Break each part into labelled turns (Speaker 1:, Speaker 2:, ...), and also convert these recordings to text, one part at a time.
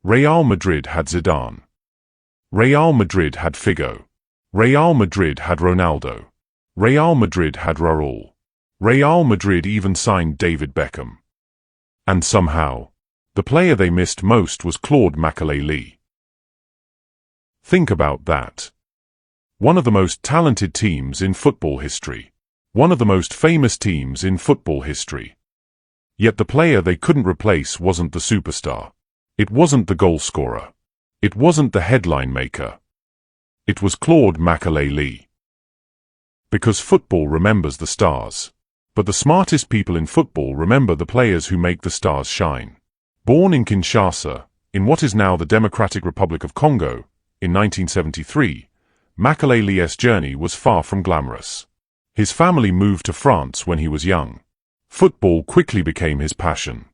Speaker 1: Real Madrid had Zidane. Real Madrid had Figo. Real Madrid had Ronaldo. Real Madrid had Raúl. Real Madrid even signed David Beckham. And somehow, the player they missed most was Claude Makélélé. Think about that. One of the most talented teams in football history. One of the most famous teams in football history. Yet the player they couldn't replace wasn't the superstar. It wasn't the goal scorer. It wasn't the headline maker. It was Claude Makélélé. Because football remembers the stars. But the smartest people in football remember the players who make the stars shine. Born in Kinshasa, in what is now the Democratic Republic of Congo, in 1973, Makélélé's journey was far from glamorous. His family moved to France when he was young. Football quickly became his passion.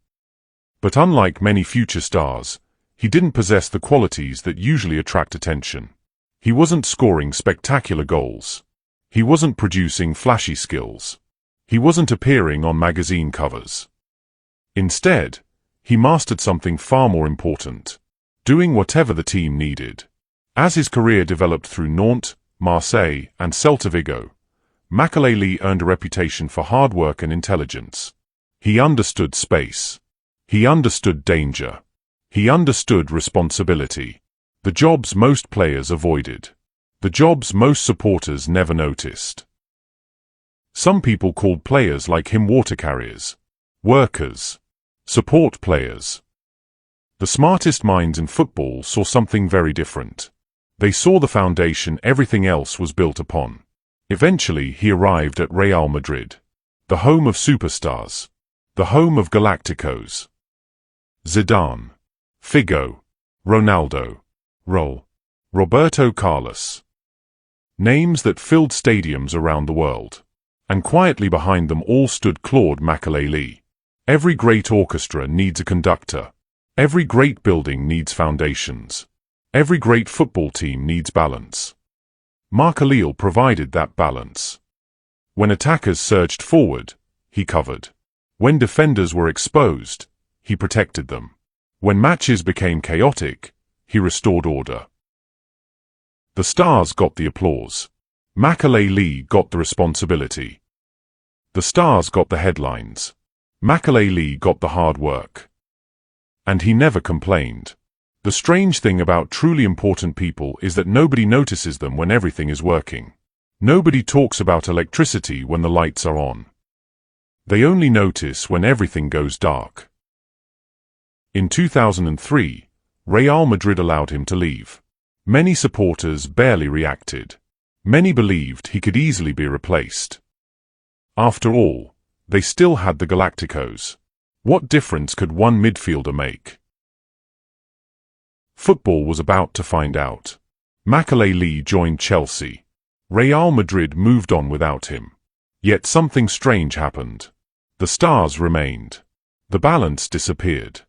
Speaker 1: But unlike many future stars, he didn't possess the qualities that usually attract attention. He wasn't scoring spectacular goals. He wasn't producing flashy skills. He wasn't appearing on magazine covers. Instead, he mastered something far more important, doing whatever the team needed. As his career developed through Nantes, Marseille, and Celta Vigo, Makélélé earned a reputation for hard work and intelligence. He understood space. He understood danger. He understood responsibility. The jobs most players avoided. The jobs most supporters never noticed. Some people called players like him water carriers, workers, support players. The smartest minds in football saw something very different. They saw the foundation everything else was built upon. Eventually he arrived at Real Madrid, the home of superstars, the home of Galacticos. Zidane, Figo, Ronaldo, Roberto Carlos. Names that filled stadiums around the world. And quietly behind them all stood Claude Makélélé. Every great orchestra needs a conductor. Every great building needs foundations. Every great football team needs balance. Makélélé provided that balance. When attackers surged forward, he covered. When defenders were exposed, he protected them. When matches became chaotic, he restored order. The stars got the applause. Makélélé got the responsibility. The stars got the headlines. Makélélé got the hard work. And he never complained. The strange thing about truly important people is that nobody notices them when everything is working. Nobody talks about electricity when the lights are on. They only notice when everything goes dark. In 2003, Real Madrid allowed him to leave. Many supporters barely reacted. Many believed he could easily be replaced. After all, they still had the Galacticos. What difference could one midfielder make? Football was about to find out. Makélélé joined Chelsea. Real Madrid moved on without him. Yet something strange happened. The stars remained. The balance disappeared.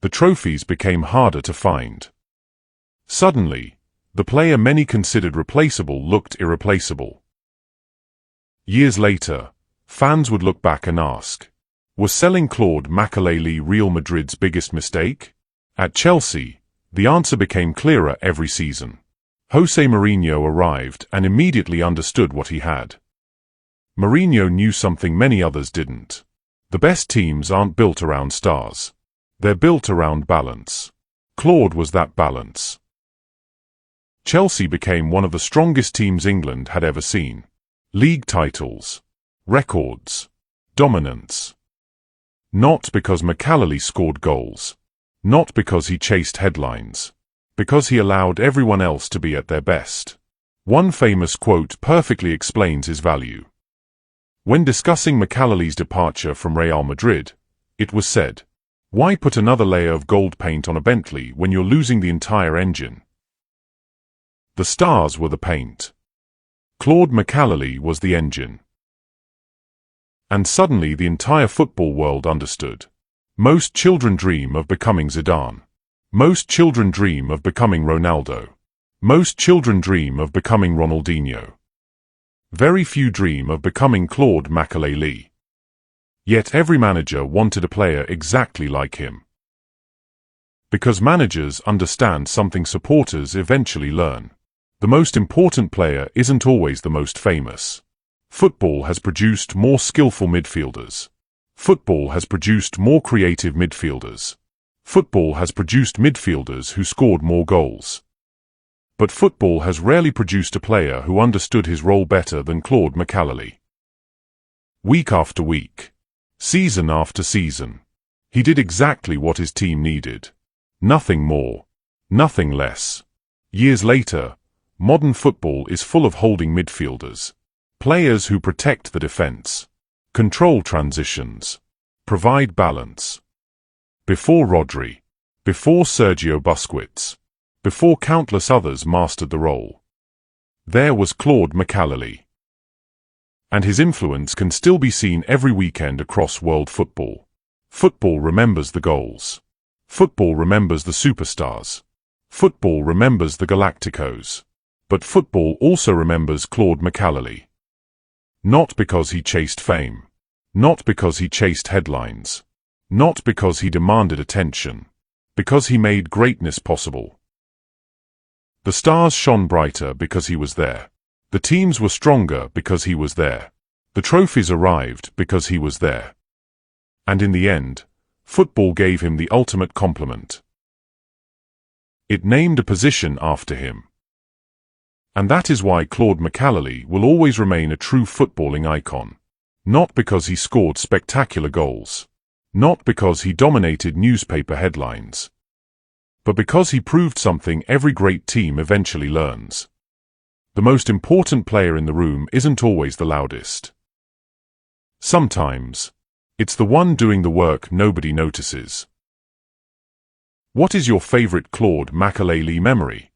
Speaker 1: The trophies became harder to find. Suddenly, the player many considered replaceable looked irreplaceable. Years later, fans would look back and ask, was selling Claude Makélélé Real Madrid's biggest mistake? At Chelsea, the answer became clearer every season. José Mourinho arrived and immediately understood what he had. Mourinho knew something many others didn't. The best teams aren't built around stars. They're built around balance. Claude was that balance. Chelsea became one of the strongest teams England had ever seen. League titles, records, dominance. Not because Makélélé scored goals. Not because he chased headlines. Because he allowed everyone else to be at their best. One famous quote perfectly explains his value. When discussing Makélélé's departure from Real Madrid, it was said, "Why put another layer of gold paint on a Bentley when you're losing the entire engine?" The stars were the paint. Claude Makélélé was the engine. And suddenly the entire football world understood. Most children dream of becoming Zidane. Most children dream of becoming Ronaldo. Most children dream of becoming Ronaldinho. Very few dream of becoming Claude Makélélé. Yet every manager wanted a player exactly like him. Because managers understand something supporters eventually learn. The most important player isn't always the most famous. Football has produced more skillful midfielders. Football has produced more creative midfielders. Football has produced midfielders who scored more goals. But football has rarely produced a player who understood his role better than Claude Makélélé. Week after week, season after season, he did exactly what his team needed. Nothing more, nothing less. Years later, modern football is full of holding midfielders. Players who protect the defense, control transitions, provide balance. Before Rodri, before Sergio Busquets, before countless others mastered the role, there was Claude Makélélé. And his influence can still be seen every weekend across world football. Football remembers the goals. Football remembers the superstars. Football remembers the Galacticos. But football also remembers Claude Makélélé. Not because he chased fame. Not because he chased headlines. Not because he demanded attention. Because he made greatness possible. The stars shone brighter because he was there. The teams were stronger because he was there. The trophies arrived because he was there. And in the end, football gave him the ultimate compliment. It named a position after him. And that is why Claude Makélélé will always remain a true footballing icon. Not because he scored spectacular goals. Not because he dominated newspaper headlines. But because he proved something every great team eventually learns. The most important player in the room isn't always the loudest. Sometimes, it's the one doing the work nobody notices. What is your favorite Claude Makélélé memory?